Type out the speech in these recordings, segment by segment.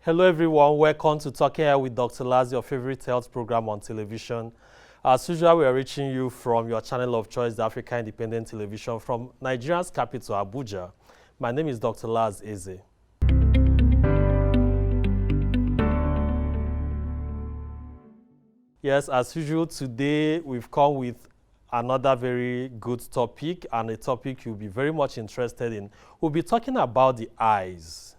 Hello everyone, welcome to Talking Health with Dr. Laz, your favorite health program on television. As usual, we are reaching you from your channel of choice, the Africa Independent Television, from Nigeria's capital, Abuja. My name is Dr. Laz Eze. Yes, as usual, today we've come with another very good topic, and a topic you'll be very much interested in. We'll be talking about the eyes.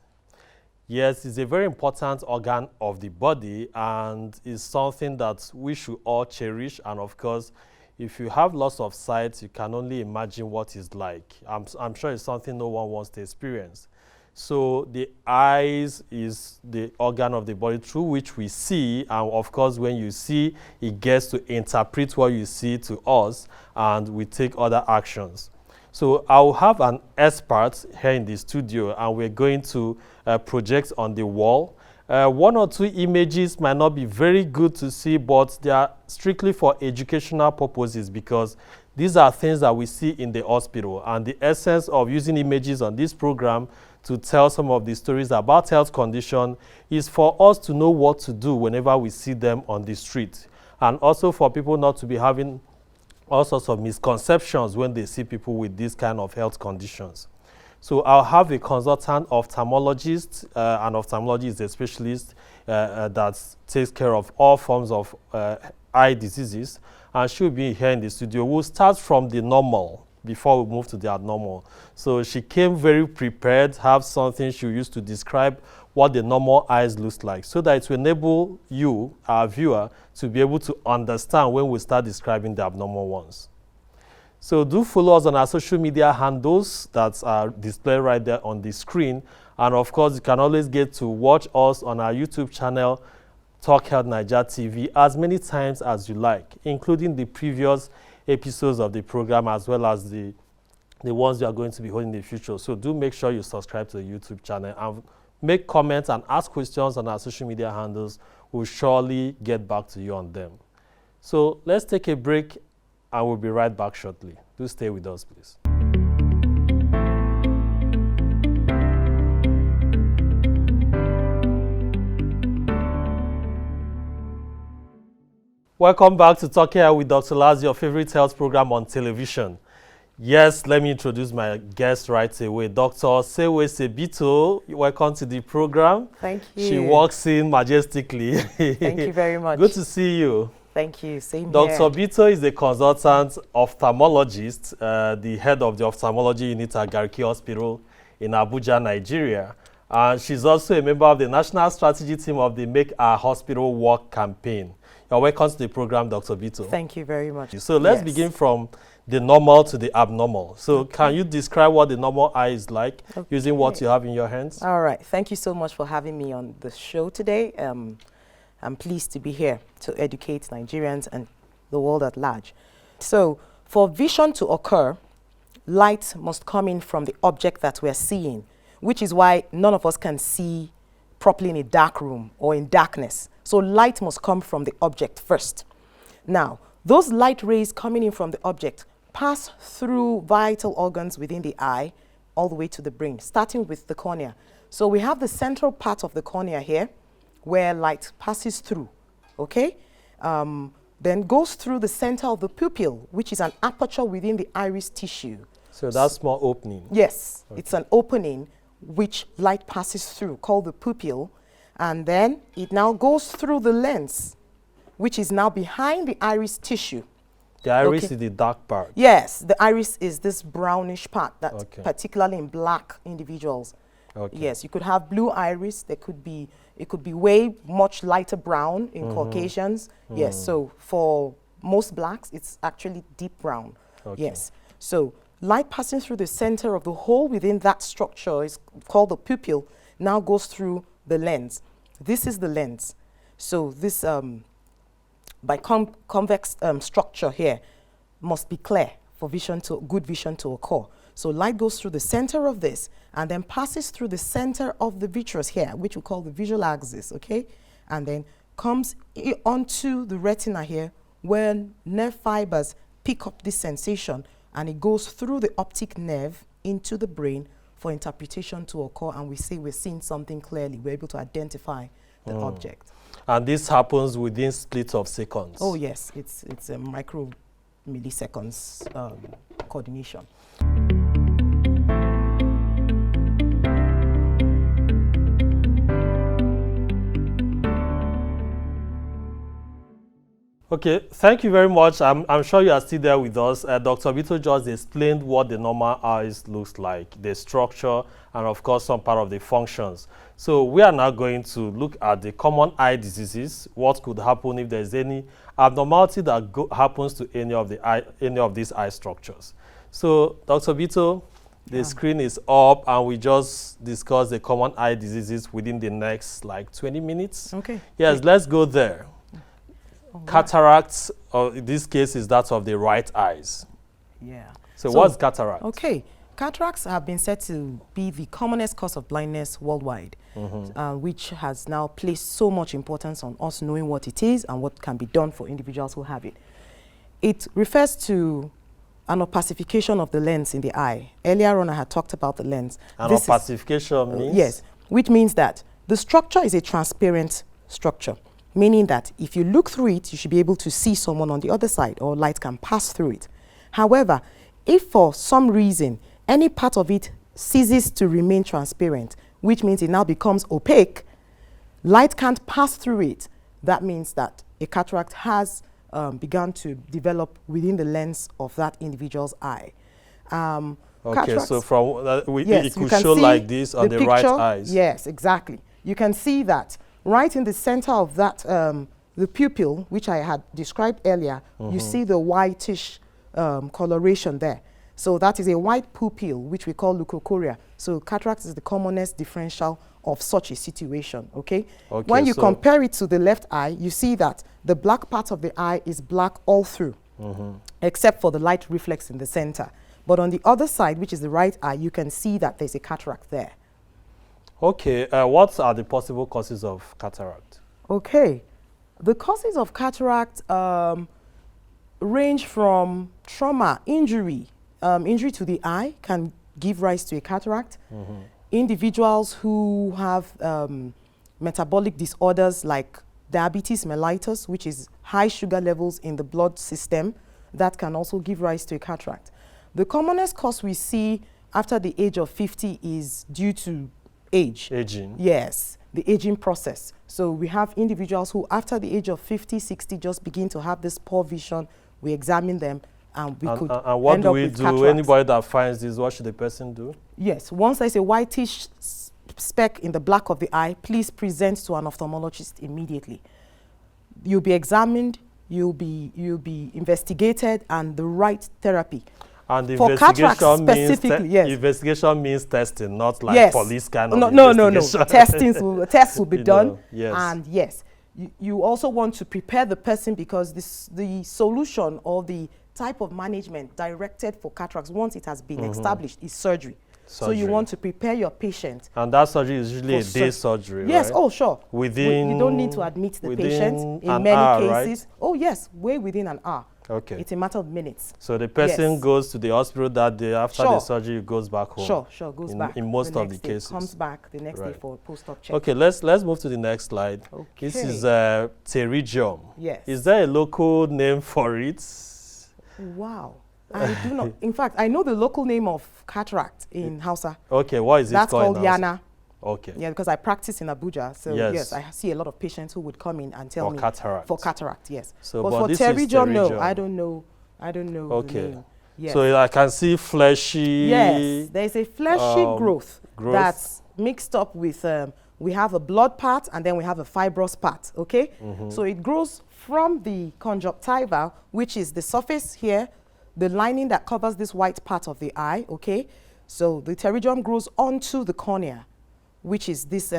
Yes, it's a very important organ of the body and is something that we should all cherish. And of course, if you have loss of sight, you can only imagine what it's like. I'm sure it's something no one wants to experience. So the eyes is the organ of the body through which we see. And of course, when you see, it gets to interpret what you see to us, and we take other actions. So I'll have an expert here in the studio, and we're going to project on the wall. One or two images might not be very good to see, but they are strictly for educational purposes, because these are things that we see in the hospital. And the essence of using images on this program to tell some of the stories about health condition is for us to know what to do whenever we see them on the street, and also for people not to be having all sorts of misconceptions when they see people with these kind of health conditions. So I'll have a consultant ophthalmologist, and ophthalmology is a specialist that takes care of all forms of eye diseases, and she'll be here in the studio. We'll start from the normal before we move to the abnormal. So she came very prepared, have something she used to describe what the normal eyes looks like, so that it will enable you, our viewer, to be able to understand when we start describing the abnormal ones. So do follow us on our social media handles that are displayed right there on the screen. And of course, you can always get to watch us on our YouTube channel, Talk Health Nigeria TV, as many times as you like, including the previous episodes of the program, as well as the ones you are going to be holding in the future. So do make sure you subscribe to the YouTube channel and make comments and ask questions on our social media handles. We'll surely get back to you on them. So let's take a break, and we'll be right back shortly. Do stay with us, please. Welcome back to Talking Health with Dr. Laz, your favorite health program on television. Yes, let me introduce my guest right away, Dr. Sewuese Bitto. Welcome to the program. Thank you. She walks in majestically. Thank you very much. Good to see you. Thank you. Same Dr. here. Bitto is a consultant ophthalmologist, the head of the ophthalmology unit at Garki Hospital in Abuja, Nigeria. And she's also a member of the national strategy team of the Make Our Hospital Work campaign. You're welcome to the program, Dr. Bitto. Thank you very much. So let's begin from the normal to the abnormal. So can you describe what the normal eye is like using what you have in your hands? All right. Thank you so much for having me on the show today. I'm pleased to be here to educate Nigerians and the world at large. So for vision to occur, light must come in from the object that we're seeing, which is why none of us can see properly in a dark room or in darkness. So light must come from the object first. Now, those light rays coming in from the object pass through vital organs within the eye all the way to the brain, starting with the cornea. So we have the central part of the cornea here where light passes through, okay? Then goes through the center of the pupil, which is an aperture within the iris tissue. So that small opening? Yes, it's an opening which light passes through, called the pupil, and then it now goes through the lens, which is now behind the iris tissue. The iris is the dark part? Yes, the iris is this brownish part, that's particularly in black individuals. Yes, you could have blue iris, it could be way much lighter brown in Caucasians. Yes, so for most blacks, it's actually deep brown. Yes, so light passing through the center of the hole within that structure is called the pupil, now goes through the lens. This is the lens. So this, by convex structure here, must be clear for good vision to occur. So light goes through the center of this and then passes through the center of the vitreous here, which we call the visual axis, okay? And then comes onto the retina here, where nerve fibers pick up this sensation, and it goes through the optic nerve into the brain for interpretation to occur, and we say we're seeing something clearly. We're able to identify the object. And this happens within splits of seconds? Oh, yes. It's a micro milliseconds coordination. Okay, thank you very much. I'm sure you are still there with us. Dr. Bitto just explained what the normal eyes looks like, the structure, and of course some part of the functions. So we are now going to look at the common eye diseases, what could happen if there's any abnormality that happens to any of these eye structures. So Dr. Bitto, the screen is up, and we just discussed the common eye diseases within the next like 20 minutes. Okay. Yes, let's go there. Cataracts, in this case, is that of the right eyes. Yeah. So what's cataract? Okay. Cataracts have been said to be the commonest cause of blindness worldwide, which has now placed so much importance on us knowing what it is and what can be done for individuals who have it. It refers to an opacification of the lens in the eye. Earlier on, I had talked about the lens. An opacification means? Yes, which means that the structure is a transparent structure, meaning that if you look through it, you should be able to see someone on the other side, or light can pass through it. However, if for some reason any part of it ceases to remain transparent, which means it now becomes opaque, light can't pass through it, that means that a cataract has begun to develop within the lens of that individual's eye. Okay, so from it could show like this on the right eyes. Yes, exactly. You can see that right in the center of that, the pupil, which I had described earlier, you see the whitish coloration there. So that is a white pupil, which we call leukocoria. So cataract is the commonest differential of such a situation, okay? When you compare it to the left eye, you see that the black part of the eye is black all through, except for the light reflex in the center. But on the other side, which is the right eye, you can see that there's a cataract there. Okay, what are the possible causes of cataract? Okay, the causes of cataract range from trauma, injury. Injury to the eye can give rise to a cataract. Individuals who have metabolic disorders like diabetes mellitus, which is high sugar levels in the blood system, that can also give rise to a cataract. The commonest cause we see after the age of 50 is due to age. Aging. Yes, the aging process. So we have individuals who after the age of 50, 60 just begin to have this poor vision. We examine them, and we could and what end do up we with do? cataracts. Anybody that finds this, what should the person do? Yes, once there's a whitish speck in the black of the eye, please present to an ophthalmologist immediately. You'll be examined, you'll be investigated, and the right therapy. And the for investigation specifically, yes. Investigation means testing, not like police kind of No. investigation. Tests will be done. Yes. And yes, you also want to prepare the person, because the solution or the type of management directed for cataracts, once it has been established, is surgery. So you want to prepare your patient. And that surgery is usually a day surgery, yes, right? Oh, sure. Within you don't need to admit the patient in many cases. Right? Oh, yes, way within an hour. Okay. It's a matter of minutes. So the person goes to the hospital that day after the surgery, goes back home. Sure, goes back. In most of the cases. Comes back the next day for post-op check. Okay, let's move to the next slide. Okay. This is pterygium. Yes. Is there a local name for it? Wow. I do not. In fact, I know the local name of cataract in Hausa. Okay, what is it called? That's called Yana. Okay. Yeah, because I practice in Abuja, so yes, I see a lot of patients who would come in and tell me for cataract, yes. So, but for pterygium, no, I don't know. Okay. The name. Yes. So I can see fleshy. Yes, there's a fleshy growth that's mixed up with. We have a blood part and then we have a fibrous part. Okay. So it grows from the conjunctiva, which is the surface here, the lining that covers this white part of the eye. Okay. So the pterygium grows onto the cornea, which is this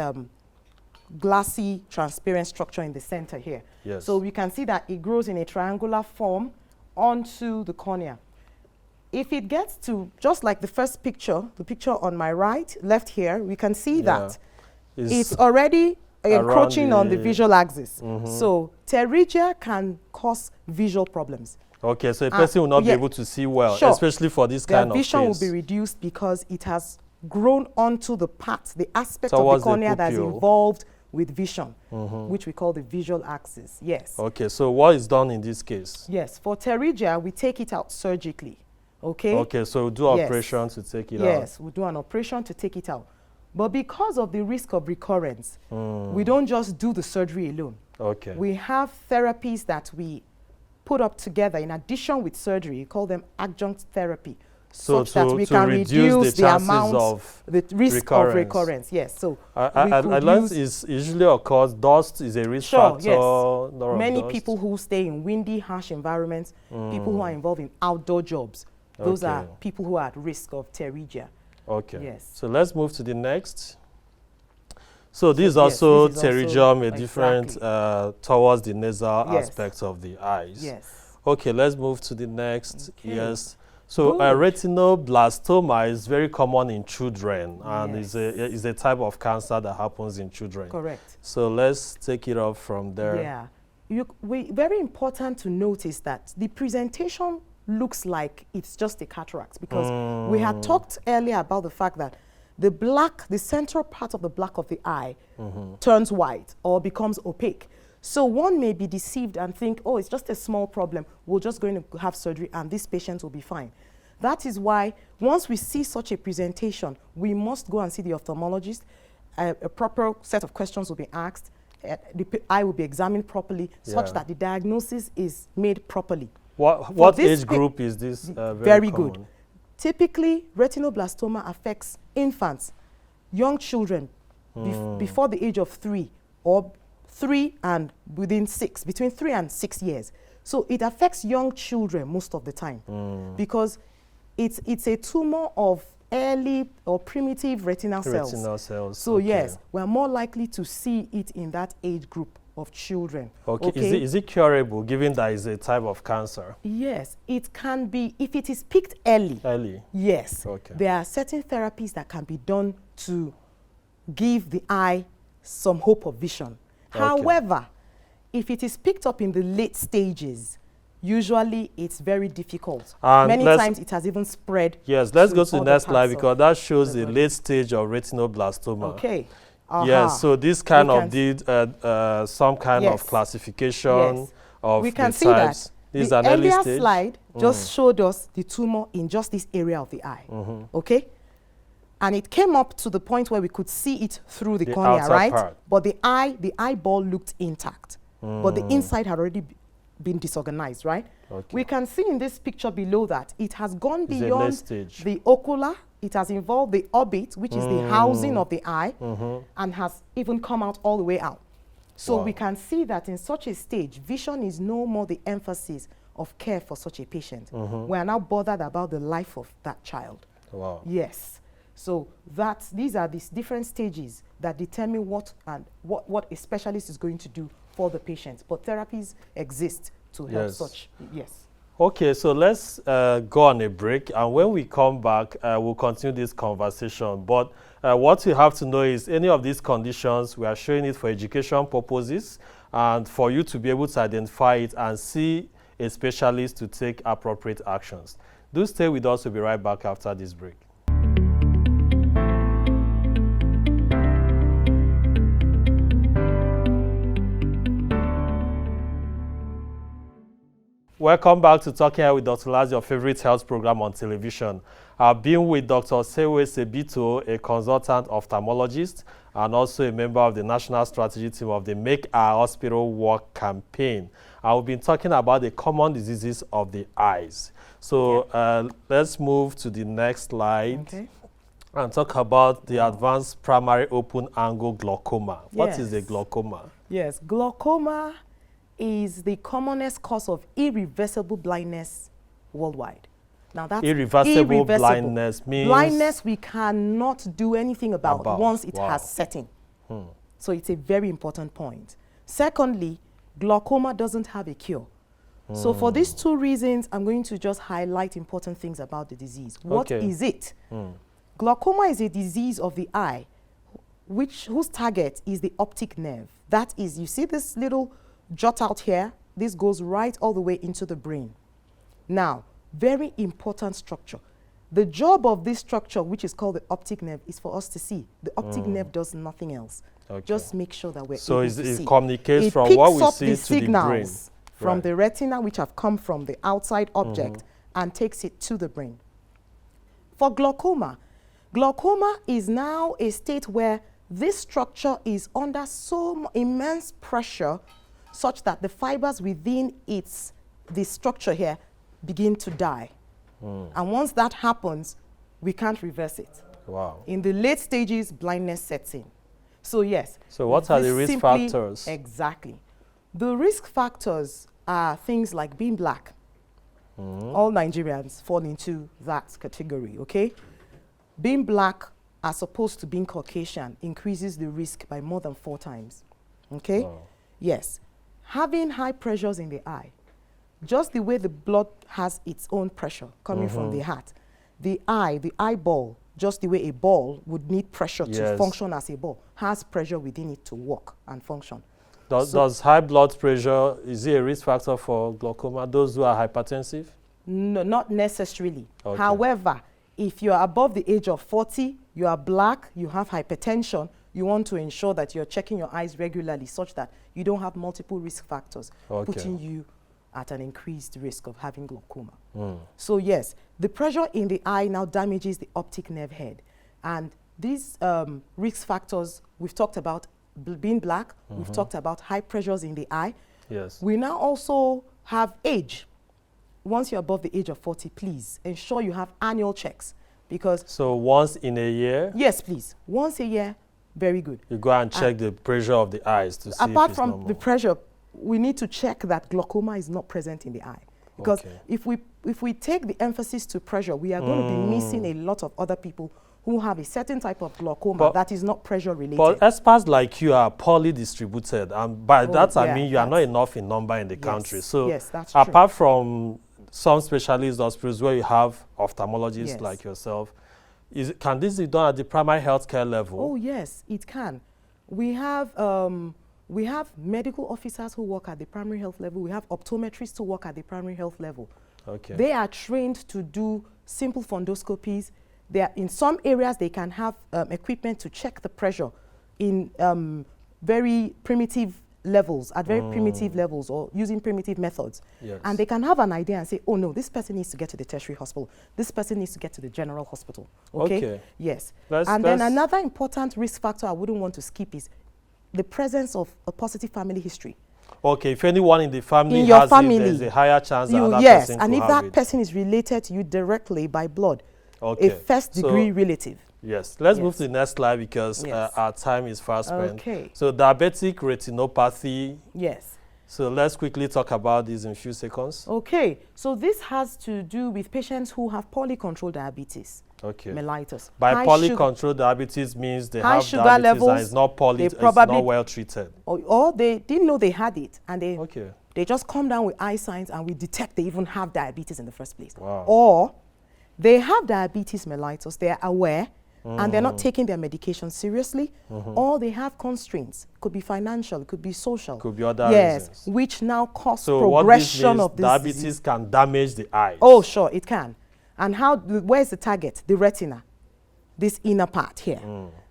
glassy, transparent structure in the center here. Yes. So we can see that it grows in a triangular form onto the cornea. If it gets to, just like the first picture, the picture on my left here, we can see that it's already encroaching on the visual axis. So pterygia can cause visual problems. Okay, so a person will not be able to see well, especially for this kind of case. Their vision will be reduced because it has grown onto the part, the aspect of the cornea that's involved with vision, which we call the visual axis. Yes. Okay, so what is done in this case? Yes, for pterygia, we take it out surgically. Okay. Okay, so we do operation to take it out. Yes, we do an operation to take it out. But because of the risk of recurrence, we don't just do the surgery alone. Okay. We have therapies that we put up together in addition with surgery. We call them adjunct therapy. So such that we can reduce the amount of the risk of recurrence. Yes. So I learned it usually occurs. Dust is a risk factor. Yes. Many people who stay in windy, harsh environments, people who are involved in outdoor jobs, those are people who are at risk of pterygia. Okay. Yes. So let's move to the next. So this is also pterygium, a different towards the nasal aspects of the eyes. Yes. Okay, let's move to the next. Okay. Yes. So retinoblastoma is very common in children, and is a type of cancer that happens in children. Correct. So let's take it off from there. Yeah. Very important to notice that the presentation looks like it's just a cataract, because we had talked earlier about the fact that the central part of the black of the eye turns white or becomes opaque. So one may be deceived and think, oh, it's just a small problem. We're just going to have surgery and this patient will be fine. That is why once we see such a presentation, we must go and see the ophthalmologist. A proper set of questions will be asked. The eye will be examined properly such that the diagnosis is made properly. What age group is this? Very good. Typically, retinoblastoma affects infants, young children before the age of 3 or 3 and within 6, between 3 and 6 years. So it affects young children most of the time because it's a tumor of early or primitive retinal cells. Retinal cells. So yes, we're more likely to see it in that age group of children. Okay. Is it curable given that it's a type of cancer? Yes, it can be if it is picked early. Early? Yes. Okay. There are certain therapies that can be done to give the eye some hope of vision. Okay. However, if it is picked up in the late stages, usually it's very difficult. And many times it has even spread. Yes, let's go to the next slide because that shows the late stage of retinoblastoma. Okay. Yes, so this kind of did some kind of classification of we can the see types. That. This is the an early earlier stage. Slide just showed us the tumor in just this area of the eye. Okay? And it came up to the point where we could see it through the cornea, right? Part. But the eyeball looked intact. But the inside had already been disorganized, right? Okay. We can see in this picture below that it has gone beyond the ocular. It has involved the orbit, which is the housing of the eye, and has even come out all the way out. So we can see that in such a stage, vision is no more the emphasis of care for such a patient. We are now bothered about the life of that child. Wow. Yes. So these are these different stages that determine what a specialist is going to do for the patient. But therapies exist to help such. Yes. Okay, so let's go on a break, and when we come back, we'll continue this conversation. But what you have to know is any of these conditions, we are showing it for education purposes and for you to be able to identify it and see a specialist to take appropriate actions. Do stay with us. We'll be right back after this break. Welcome back to Talking Health with Dr. Laz, your favorite health program on television. I've been with Dr. Sewuese Bitto, a consultant ophthalmologist and also a member of the national strategy team of the Make Our Hospital Work campaign. I've been talking about the common diseases of the eyes. So let's move to the next slide and talk about the advanced primary open angle glaucoma. What is a glaucoma? Yes, glaucoma is the commonest cause of irreversible blindness worldwide. Now that's irreversible blindness means blindness we cannot do anything about once it has set in. So it's a very important point. Secondly, glaucoma doesn't have a cure. So for these two reasons, I'm going to just highlight important things about the disease. What is it? Glaucoma is a disease of the eye whose target is the optic nerve. That is, you see this little jot out here, this goes right all the way into the brain. Now, very important structure. The job of this structure, which is called the optic nerve, is for us to see. The optic nerve does nothing else. Okay. Just make sure that we're so able to see. So it communicates from what we see to the brain. From the retina, which have come from the outside object, and takes it to the brain. For glaucoma, glaucoma is now a state where this structure is under so immense pressure such that the fibers within the structure here begin to die. And once that happens, we can't reverse it. Wow. In the late stages, blindness sets in. So yes. So what are the risk factors? Exactly. The risk factors are things like being black. All Nigerians fall into that category, okay? Being black as opposed to being Caucasian increases the risk by more than 4 times, okay? Wow. Yes. Having high pressures in the eye, just the way the blood has its own pressure coming from the heart, the eyeball, just the way a ball would need pressure to function as a ball, has pressure within it to work and function. Does high blood pressure, is it a risk factor for glaucoma, those who are hypertensive? No, not necessarily. Okay. However, if you are above the age of 40, you are black, you have hypertension, you want to ensure that you're checking your eyes regularly such that you don't have multiple risk factors putting you at an increased risk of having glaucoma. So yes, the pressure in the eye now damages the optic nerve head. And these risk factors, we've talked about being black, we've talked about high pressures in the eye. Yes. We now also have age. Once you're above the age of 40, please ensure you have annual checks, because... So once in a year? Yes, please. Once a year, very good. You go and check the pressure of the eyes to see if it's apart from normal. The pressure, we need to check that glaucoma is not present in the eye. Because if we take the emphasis to pressure, we are going to be missing a lot of other people who have a certain type of glaucoma that is not pressure related. But experts like you are poorly distributed, and by that I mean you are not enough in number in the country. So that's apart from some specialist hospitals where you have ophthalmologists like yourself, can this be done at the primary healthcare level? Oh yes, it can. We have medical officers who work at the primary health level. We have optometrists who work at the primary health level. Okay. They are trained to do simple fundoscopies. In some areas, they can have equipment to check the pressure in very primitive levels, at very primitive levels, or using primitive methods. Yes. And they can have an idea and say, oh no, this person needs to get to the tertiary hospital. This person needs to get to the general hospital. Okay? Yes. Then another important risk factor I wouldn't want to skip is the presence of a positive family history. Okay, if anyone in the family has it, there's a higher chance that that person could and if have that person is related to you directly by blood, a first-degree relative. Yes, let's move to the next slide because our time is fast spent. Okay. So diabetic retinopathy. Yes. So let's quickly talk about this in a few seconds. Okay, so this has to do with patients who have poorly controlled diabetes. Okay. Mellitus. By poorly controlled diabetes means they have sugar diabetes levels, and it's not poorly, it's not well treated. Or they didn't know they had it, and they just come down with eye signs and we detect they even have diabetes in the first place. Wow. Or they have diabetes mellitus, they are aware, and they're not taking their medication seriously, or they have constraints. It could be financial, it could be social. Could be other reasons. Which now cause so progression of this diabetes disease. Can damage the eyes. Oh, sure, it can. And where's the target? The retina, this inner part here.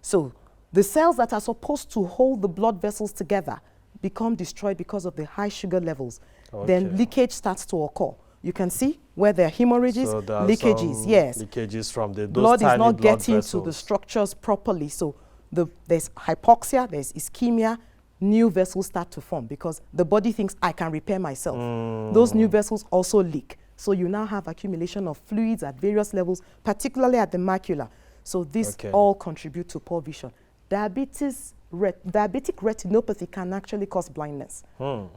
So the cells that are supposed to hold the blood vessels together become destroyed because of the high sugar levels. Then leakage starts to occur. You can see where there are hemorrhages, leakages, leakages from the blood is not getting vessels to the structures properly. So there's hypoxia, there's ischemia, new vessels start to form because the body thinks I can repair myself. Those new vessels also leak. So you now have accumulation of fluids at various levels, particularly at the macula. So this all contribute to poor vision. Diabetic retinopathy can actually cause blindness.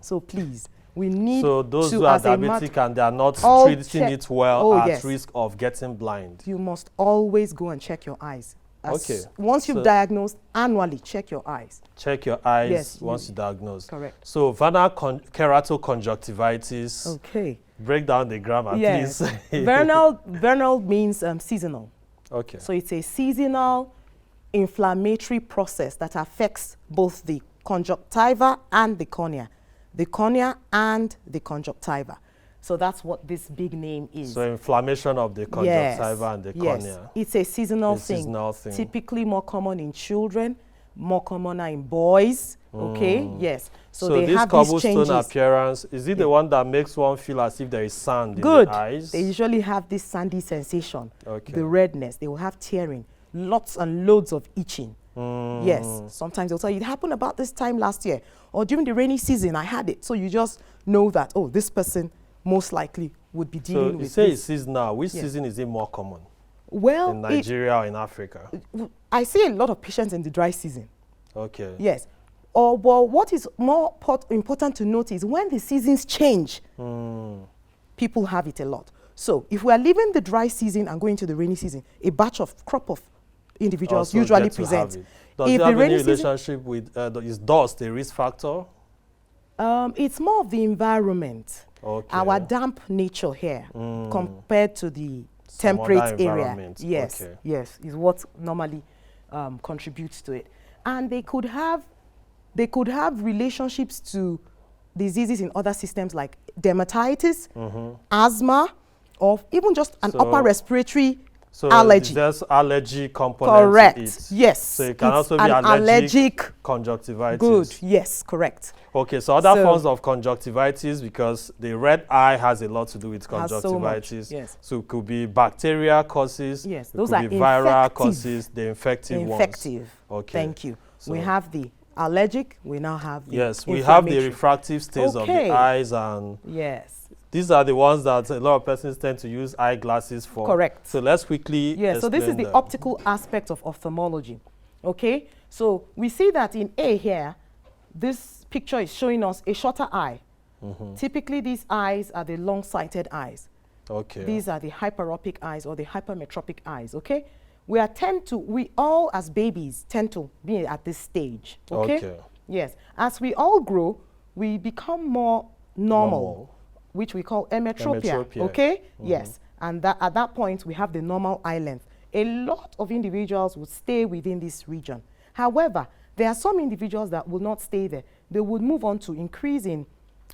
So please, we need so those who are diabetic and they are not treating it well are at risk of getting blind. You must always go and check your eyes. Once you've diagnosed, annually check your eyes. Check your eyes once you diagnose. Correct. So vernal keratoconjunctivitis. Okay. Break down the grammar, please. Vernal means seasonal. Okay. So it's a seasonal inflammatory process that affects both the conjunctiva and the cornea. The cornea and the conjunctiva. So that's what this big name is. So inflammation of the conjunctiva and the cornea. It's a seasonal thing. Typically more common in children, more commoner in boys. Okay, yes. So they this have cobblestone these changes. appearance, is it the one that makes one feel as if there is sand in Good. the eyes? They usually have this sandy sensation, okay. the redness. They will have tearing, lots and loads of itching. Yes, sometimes they'll tell you, it happened about this time last year, or during the rainy season, I had it. So you just know that, oh, this person most likely would be dealing with this. So you say it's seasonal. Which season is it more common? Well, in Nigeria or in Africa? I see a lot of patients in the dry season. Okay. Yes. Or well, what is more important to note is when the seasons change, people have it a lot. So if we are leaving the dry season and going to the rainy season, a crop of individuals also usually present. Does it have any relationship with, is dust a risk factor? It's more of the environment. Okay. Our damp nature here compared to the temperate area. Yes, yes, is what normally contributes to it. And they could have relationships to diseases in other systems like dermatitis, asthma, or even just an upper respiratory allergy. There's allergy component. Correct. To it. Yes. So it can also be allergic conjunctivitis. Good. Yes. Correct. Okay. So other forms of conjunctivitis, because the red eye has a lot to do with conjunctivitis. So yes. So it could be bacterial causes. Yes. It Those could are be viral causes. The infective ones. Okay. Thank you. So we have the allergic. We now have the we have the refractive states of the eyes, and these are the ones that a lot of persons tend to use eyeglasses for. Correct. So let's quickly so this is the optical aspect of ophthalmology. Okay. So we see that in A here, this picture is showing us a shorter eye. Typically, these eyes are the long-sighted eyes. Okay. These are the hyperopic eyes or the hypermetropic eyes. Okay. We all as babies tend to be at this stage. Okay. Yes. As we all grow, we become more normal. Which we call emetropia. Okay? Yes. And at that point, we have the normal eye length. A lot of individuals would stay within this region. However, there are some individuals that will not stay there. They would move on to increasing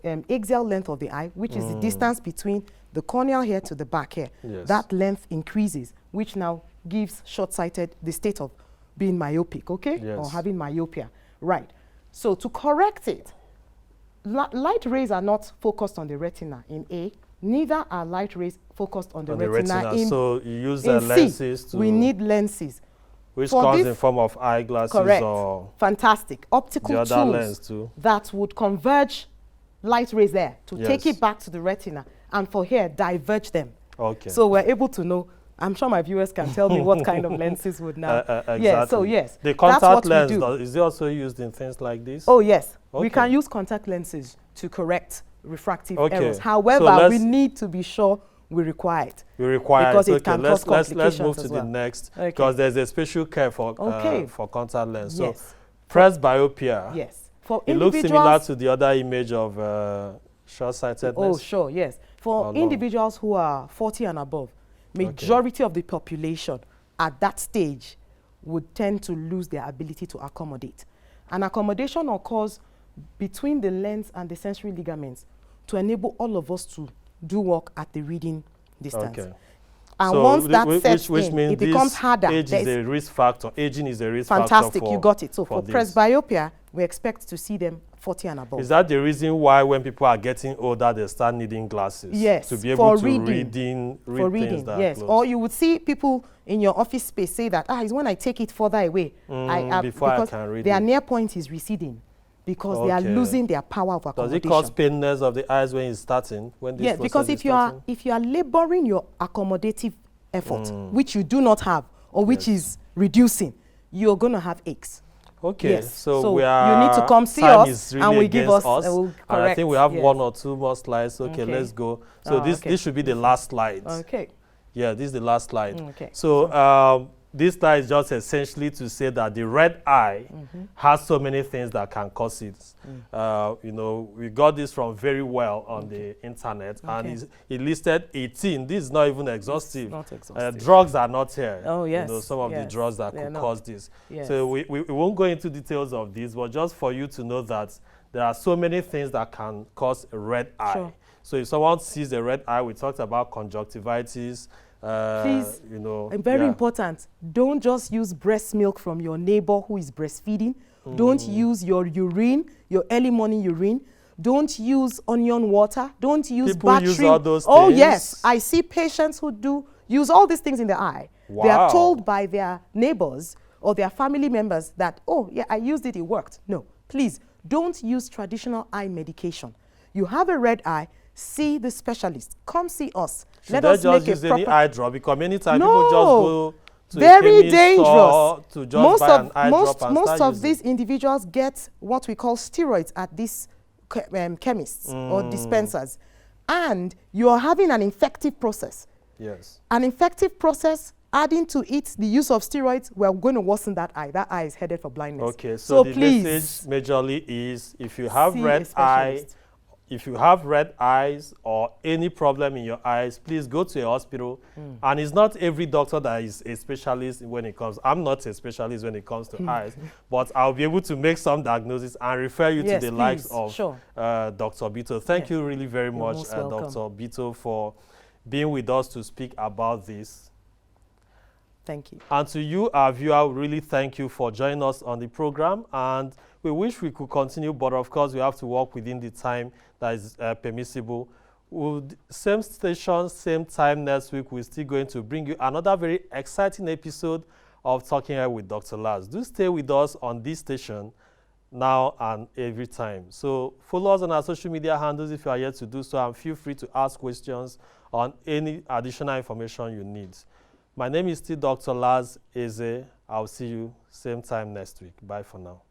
axial length of the eye, which is the distance between the corneal hair to the back hair. Yes. That length increases, which now gives short-sighted the state of being myopic, okay? Yes. Or having myopia. Right. So to correct it, light rays are not focused on the retina in A, neither are light rays focused on the retina in So you use lenses to... We need lenses. Which comes in form of eyeglasses. Correct. Or... Fantastic. Optical tools that would converge light rays there to take it back to the retina, and for here, diverge them. Okay. So we're able to know. I'm sure my viewers can tell me what kind of lenses would now. Exactly. Yeah, so yes. The contact lens, is it also used in things like this? Oh, yes. We can use contact lenses to correct refractive errors. However, so we need to be sure we require it. We require because it. It can cause complications. Let's move to the next, because there's a special care for contact lens. Yes. So, presbyopia. Yes. It looks similar to the other image of short-sightedness. Oh, sure, yes. For individuals who are 40 and above, majority of the population at that stage would tend to lose their ability to accommodate. An accommodation occurs between the lens and the sensory ligaments to enable all of us to do work at the reading distance. Okay. And so once that sets in, it becomes harder. Age is a risk factor. Aging is a risk factor. Fantastic, you got it. So for presbyopia, we expect to see them 40 and above. Is that the reason why when people are getting older, they start needing glasses? Yes. To be able to read things that yes. Or you would see people in your office space say that, it's when I take it further away. Before I can read their near point is receding because they are losing their power of accommodation. Does it cause paleness of the eyes when it's starting? Yes, because if you are laboring your accommodative effort, which you do not have, or which is reducing, you're going to have aches. Okay, yes. so you need to come see us, really and we give us. And I think we have one or two more slides. Okay, let's go. So this should be the last slide. Okay. Yeah, this is the last slide. Okay. So this slide is just essentially to say that the red eye has so many things that can cause it. You know, we got this from very well on the internet, and it listed 18. This is not even exhaustive. Not exhaustive. Drugs are not here. Oh, yes. You know, some of the drugs that could cause this. Yes. So we won't go into details of this, but just for you to know that there are so many things that can cause a red eye. Sure. So if someone sees a red eye, we talked about conjunctivitis. Please, you know, very important, don't just use breast milk from your neighbor who is breastfeeding. Don't use your urine, your early morning urine. Don't use onion water. Don't use People battery. use all those Oh things. yes, I see patients who do use all these things in the eye. Wow. They are told by their neighbors or their family members that, oh yeah, I used it, it worked. No, please, don't use traditional eye medication. You have a red eye, see the specialist. Come see us. Should I just use any eye drop? Because many times No. people just go to Very a chemist dangerous. store to just buy an eye drop and most start of using. these individuals get what we call steroids at these chemists or dispensers, and you are having an infective process. Yes. An infective process, adding to it the use of steroids, we're going to worsen that eye. That eye is headed for blindness. Okay, so the please, message majorly is if you have see red a specialist. if you have red eyes or any problem in your eyes, please go to a hospital. And it's not every doctor that is a specialist when it comes. I'm not a specialist when it comes to eyes, but I'll be able to make some diagnosis and refer you to the likes of Dr. Bitto. Thank you really very much, Dr. Bitto, for being with us to speak about this. Thank you. And to you, our viewer, really thank you for joining us on the program. And we wish we could continue, but of course, we have to work within the time that is permissible. Same station, same time next week, we're still going to bring you another very exciting episode of Talking Health with Dr. Laz. Do stay with us on this station now and every time. So follow us on our social media handles if you are yet to do so, and feel free to ask questions on any additional information you need. My name is still Dr. Laz Eze. I'll see you same time next week. Bye for now.